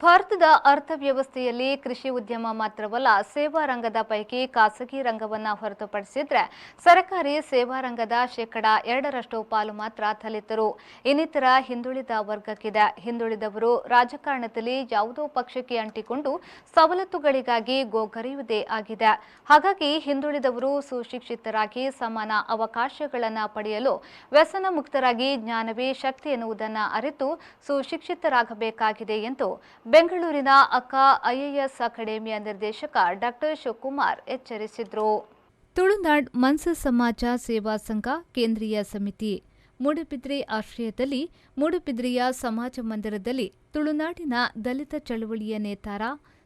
ಭಾರತದ ಅರ್ಥವ್ಯವಸ್ಥೆಯಲ್ಲಿ ಕೃಷಿ ಉದ್ಯಮ ಮಾತ್ರವಲ್ಲ, ಸೇವಾ ರಂಗದ ಪೈಕಿ ಖಾಸಗಿ ರಂಗವನ್ನು ಹೊರತುಪಡಿಸಿದರೆ ಸರ್ಕಾರಿ ಸೇವಾ ರಂಗದ ಶೇಕಡಾ 2ರಷ್ಟು ಪಾಲು ಮಾತ್ರ ದಲಿತರು, ಇನ್ನಿತರ ಹಿಂದುಳಿದ ವರ್ಗಕ್ಕಿದೆ. ಹಿಂದುಳಿದವರು ರಾಜಕಾರಣದಲ್ಲಿ ಯಾವುದೋ ಪಕ್ಷಕ್ಕೆ ಅಂಟಿಕೊಂಡು ಸವಲತ್ತುಗಳಿಗಾಗಿ ಗೋಗರೆಯುವುದೇ ಆಗಿದೆ. ಹಾಗಾಗಿ ಹಿಂದುಳಿದವರು ಸುಶಿಕ್ಷಿತರಾಗಿ ಸಮಾನ ಅವಕಾಶಗಳನ್ನು ಪಡೆಯಲು ವ್ಯಸನ ಮುಕ್ತರಾಗಿ ಜ್ಞಾನವೇ ಶಕ್ತಿ ಎನ್ನುವುದನ್ನು ಅರಿತು ಸುಶಿಕ್ಷಿತರಾಗಬೇಕಾಗಿದೆ ಎಂದು ಬೆಂಗಳೂರಿನ ಅಕ್ಕ ಐಎಎಸ್ ಅಕಾಡೆಮಿಯ ನಿರ್ದೇಶಕ ಡಾಕ್ಟರ್ ಶಿವಕುಮಾರ್ ಎಚ್ಚರಿಸಿದರು. ತುಳುನಾಡ್ ಮನ್ಸ ಸಮಾಜ ಸೇವಾ ಸಂಘ ಕೇಂದ್ರೀಯ ಸಮಿತಿ ಮೂಡುಬಿದ್ರೆ ಆಶ್ರಯದಲ್ಲಿ ಮೂಡುಬಿದ್ರೆಯ ಸಮಾಜ ಮಂದಿರದಲ್ಲಿ ತುಳುನಾಡಿನ ದಲಿತ ಚಳವಳಿಯ ನೇತಾರ,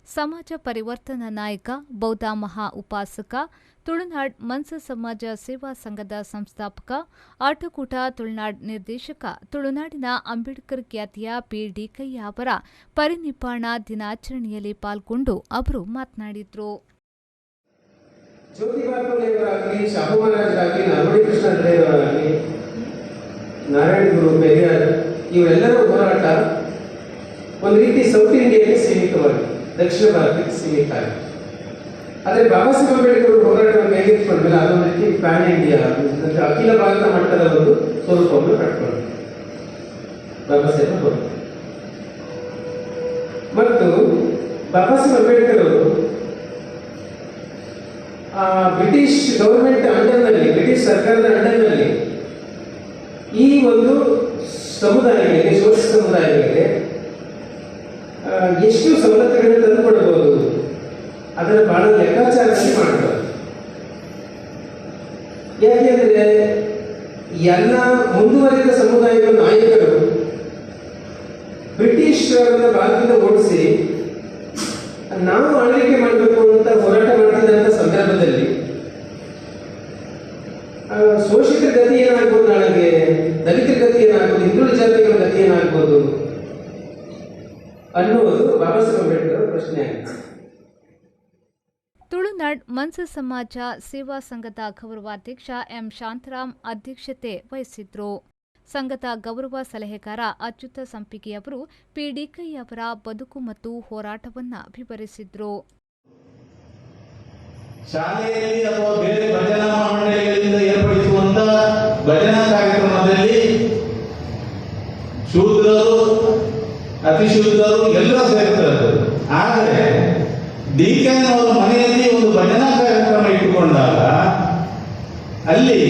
ಸಮಾಜ ಪರಿವರ್ತನಾ ನಾಯಕ, ಬೌದ್ಧ ಮಹಾ ಉಪಾಸಕ, ತುಳುನಾಡ್ ಮನ್ಸ ಸಮಾಜ ಸೇವಾ ಸಂಘದ ಸಂಸ್ಥಾಪಕ, ಆಟಕೂಟ ತುಳುನಾಡ್ ನಿರ್ದೇಶಕ, ತುಳುನಾಡಿನ ಅಂಬೇಡ್ಕರ್ ಖ್ಯಾತಿಯ ಪಿ.ಡಿ. ಕಯ್ಯ ಅವರ ಪರಿನಿಬ್ಬಾಣ ದಿನಾಚರಣೆಯಲ್ಲಿ ಪಾಲ್ಗೊಂಡು ಅವರು ಮಾತನಾಡಿದರು. ಜ್ಯೋತಿಬಾ ಫುಲೆಯವರಾಗಲಿ, ಶಾಹು ಮಹಾರಾಜರಾಗಲಿ, ನಾಲ್ವಡಿ ಕೃಷ್ಣದೇವರಾಗಲಿ, ನಾರಾಯಣ ಗುರು, ಪೆರಿಯಾರ್ ಇವರೆಲ್ಲರ ಹೋರಾಟ ಒಂದು ರೀತಿ ಸೌತ್ ಇಂಡಿಯಾಗೆ ಸೀಮಿತವಾಗಿದೆ, ದಕ್ಷಿಣ ಭಾರತಕ್ಕೆ ಸೀಮಿತ ಆಗಿದೆ. ಆದರೆ ಬಾಬಾ ಸಾಹೇಬ್ ಅಂಬೇಡ್ಕರ್ ಹೋರಾಟವನ್ನು ಕೈಗೆತ್ತಿಕೊಂಡ್ಮೇಲೆ ಅದೊಂದು ರೀತಿ ಪ್ಯಾನ್ ಇಂಡಿಯಾ, ಅಖಿಲ ಭಾರತ ಮಟ್ಟದ ಒಂದು ಸ್ವರೂಪವನ್ನು ಕಟ್ಕೊಂಡು ಬಾಬಾ ಸಾಹೇಬ್ ಹೋರಾಟ. ಮತ್ತು ಬಾಬಾ ಸಾಹೇಬ್ ಅಂಬೇಡ್ಕರ್ ಅವರು ಬ್ರಿಟಿಷ್ ಗವರ್ಮೆಂಟ್ ಅಂಡರ್ನಲ್ಲಿ, ಬ್ರಿಟಿಷ್ ಸರ್ಕಾರದ ಅಂಡರ್ನಲ್ಲಿ ಈ ಒಂದು ಸಮುದಾಯಗಳಿಗೆ, ಶೋಷಿತ ಸಮುದಾಯಗಳಿಗೆ ಎಷ್ಟು ಸವಲತ್ತುಗಳನ್ನು ತಂದುಕೊಡಬಹುದು ಅದರ ಬಹಳ ಲೆಕ್ಕಾಚಾರದಲ್ಲಿ ಮಾಡ್ತಾರೆ. ಯಾಕೆಂದ್ರೆ ಎಲ್ಲ ಮುಂದುವರಿದ ಸಮುದಾಯಗಳ ನಾಯಕರು ಬ್ರಿಟಿಷರನ್ನ ಭಾರತದಿಂದ ಓಡಿಸಿ ನಾವು ಆಳ್ವಿಕೆ ಮಾಡಬೇಕು ಅಂತ ಹೋರಾಟ ಮಾಡ್ತಿದ್ದಂಥ ಸಂದರ್ಭದಲ್ಲಿ ಶೋಷಿತ ಗತಿ ಏನಾಗ್ಬೋದು, ನಾಳೆಗೆ ದಲಿತರ ಗತಿ ಏನಾಗ್ಬೋದು, ಹಿಂದುಳಿದ ಜಾತಿಗಳ ಗತಿ ಏನಾಗ್ಬೋದು ಅನ್ನುವುದು ಬಾಬಾ ಸಾಹೇಬ್ ಅಂಬೇಡ್ಕರ್ ಪ್ರಶ್ನೆ ಆಗಿದೆ. ತುಳುನಾಡ್ ಮನ್ಸ ಸಮಾಜ ಸೇವಾ ಸಂಘದ ಗೌರವಾಧ್ಯಕ್ಷ ಎಂ ಶಾಂತರಾಮ್ ಅಧ್ಯಕ್ಷತೆ ವಹಿಸಿದ್ರು. ಸಂಘದ ಗೌರವ ಸಲಹೆಗಾರ ಅಚ್ಯುತ ಸಂಪಿಗೆ ಅವರು ಪಿ.ಡಿ. ಕಯ್ಯ ಅವರ ಬದುಕು ಮತ್ತು ಹೋರಾಟವನ್ನು ವಿವರಿಸಿದ್ರು. ಶಾಲೆಯಲ್ಲಿ ಅಥವಾ ಬೇರೆ ಭಜನಾ ಮಂಡಳಿಗಳಿಂದ ಏರ್ಪಡಿಸುವಂತಹ ಭಜನಾ ಕಾರ್ಯಕ್ರಮದಲ್ಲಿ ಶೂದ್ರರು, ಅತಿಶೂದ್ರರು ಎಲ್ಲರೂ ಸೇರ್ತಾರೆ. ಆದರೆ ಡಿಕೆನ್ ಅವರ ಮನೆಯಲ್ಲಿ ಒಂದು ಭಜನಾ ಕಾರ್ಯಕ್ರಮ ಇಟ್ಟುಕೊಂಡಾಗ ಅಲ್ಲಿ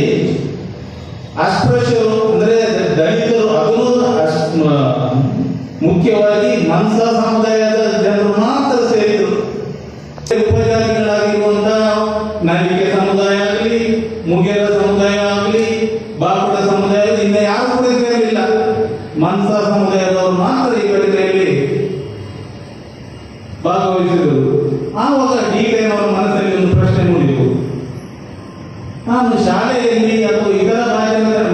ಅಸ್ಪೃಶ್ಯರು ಅಂದ್ರೆ ದಲಿತರು, ಅದನ್ನು ಮುಖ್ಯವಾಗಿ ಮನ್ಸ ಸಮುದಾಯದ ಜನರು ಮಾತ್ರ ಸೇರಿದರು. ಉಪಜಾತಿಗಳಾಗಿರುವಂತಹ ನಾಲಿಕೆ ಸಮುದಾಯ ಆಗಲಿ, ಮುಗೇರ ಸಮುದಾಯ ಆಗಲಿ, ಬಾಪುಟ ಸಮುದಾಯ, ಇನ್ನು ಯಾರು ಕೂಡ ಸೇರಲಿಲ್ಲ. ಮನ್ಸ ಸಮುದಾಯದವರು ಮಾತ್ರ ಈ ಘಟನೆಯಲ್ಲಿ ಭಾಗವಹಿಸಿದರು. ಆವಾಗ ಡಿಕೆನ್ ಅವರ ಮನಸ್ಸಲ್ಲಿ ಒಂದು ಪ್ರಶ್ನೆ ಮೂಡಿತು, ನಾನು ಶಾಲೆಯಲ್ಲಿ ಅಥವಾ ಇತರ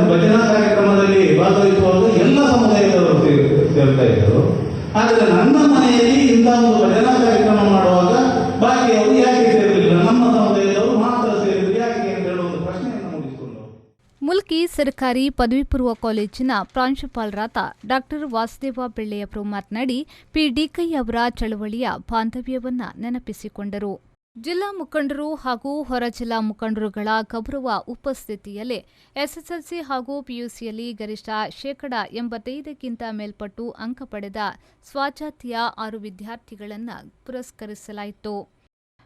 ಭಜನಾ ಕಾರ್ಯಕ್ರಮದಲ್ಲಿ ಭಾಗವಹಿಸುವಾಗ ಎಲ್ಲ ಸಮುದಾಯದವರು ಸೇರ್ತಾ ಇದ್ದರು. ಆದರೆ ನನ್ನ ಮನೆಯಲ್ಲಿ ಇಂತಹ ಒಂದು ಭಜನಾ ಕಾರ್ಯಕ್ರಮ ಮಾಡುವಾಗ ಬಾಕಿಯವರು ಯಾಕೆ ಸೇರಲಿಲ್ಲ, ನಮ್ಮ ಸಮುದಾಯದವರು ಮಾತ್ರ ಸೇರಿದ್ರು ಯಾಕೆ ಅಂತ ಹೇಳುವ ಒಂದು ಪ್ರಶ್ನೆಯನ್ನು ಮೂಡಿಸಿಕೊಂಡರು. ಮುಲ್ಕಿ ಸರ್ಕಾರಿ ಪದವಿ ಪೂರ್ವ ಕಾಲೇಜಿನ ಪ್ರಾಂಶುಪಾಲರಾದ ಡಾಕ್ಟರ್ ವಾಸುದೇವ ಬೆಳ್ಳೆಯವರು ಮಾತನಾಡಿ ಪಿ.ಡಿ. ಕಯ್ಯ ಅವರ ಚಳವಳಿಯ ಬಾಂಧವ್ಯವನ್ನ ನೆನಪಿಸಿಕೊಂಡರು. ಜಿಲ್ಲಾ ಮುಖಂಡರು ಹಾಗೂ ಹೊರ ಜಿಲ್ಲಾ ಮುಖಂಡರುಗಳ ಗೌರವ ಉಪಸ್ಥಿತಿಯಲ್ಲಿ ಎಸ್ಎಸ್ಎಲ್ಸಿ ಹಾಗೂ ಪಿಯುಸಿಯಲ್ಲಿ ಗರಿಷ್ಠ ಶೇಕಡಾ 85ಕ್ಕಿಂತ ಮೇಲ್ಪಟ್ಟು ಅಂಕ ಪಡೆದ ಸ್ವಜಾತಿಯ 6 ವಿದ್ಯಾರ್ಥಿಗಳನ್ನು ಪುರಸ್ಕರಿಸಲಾಯಿತು.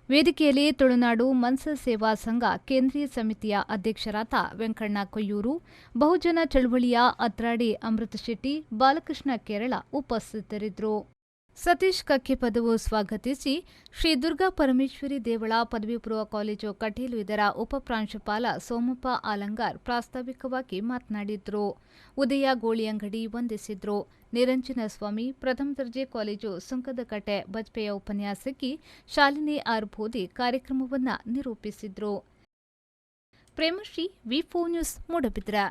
ವೇದಿಕೆಯಲ್ಲಿ ತುಳುನಾಡು ಮನ್ಸ ಸೇವಾ ಸಂಘ ಕೇಂದ್ರೀಯ ಸಮಿತಿಯ ಅಧ್ಯಕ್ಷರಾದ ವೆಂಕಣ್ಣ ಕೊಯ್ಯೂರು, ಬಹುಜನ ಚಳವಳಿಯ ಅತ್ರಾಡಿ ಅಮೃತ ಶೆಟ್ಟಿ, ಬಾಲಕೃಷ್ಣ ಕೇರಳ ಉಪಸ್ಥಿತರಿದ್ದರು. ಸತೀಶ್ ಕಕ್ಕೆಪದವು ಸ್ವಾಗತಿಸಿ ಶ್ರೀ ದುರ್ಗಾ ಪರಮೇಶ್ವರಿ ದೇವಳ ಪದವಿ ಪೂರ್ವ ಕಾಲೇಜು ಕಟೀಲು ಇದರ ಉಪಪ್ರಾಂಶುಪಾಲ ಸೋಮಪ್ಪ ಆಲಂಗಾರ್ ಪ್ರಾಸ್ತಾವಿಕವಾಗಿ ಮಾತನಾಡಿದ್ರು. ಉದಯ ಗೋಳಿಯಂಗಡಿ ವಂದಿಸಿದ್ರು. ನಿರಂಜನ ಸ್ವಾಮಿ ಪ್ರಥಮ ದರ್ಜೆ ಕಾಲೇಜು ಸುಂಕದಕಟ್ಟೆ ಬಜ್ಪೆಯ ಉಪನ್ಯಾಸಕಿ ಶಾಲಿನಿ ಆರ್ ಬೋಧಿ ಕಾರ್ಯಕ್ರಮವನ್ನು ನಿರೂಪಿಸಿದ್ರು. ಪ್ರೇಮಶ್ರೀ, ವಿ4 ನ್ಯೂಸ್, ಮೂಡುಬಿದ್ರೆ.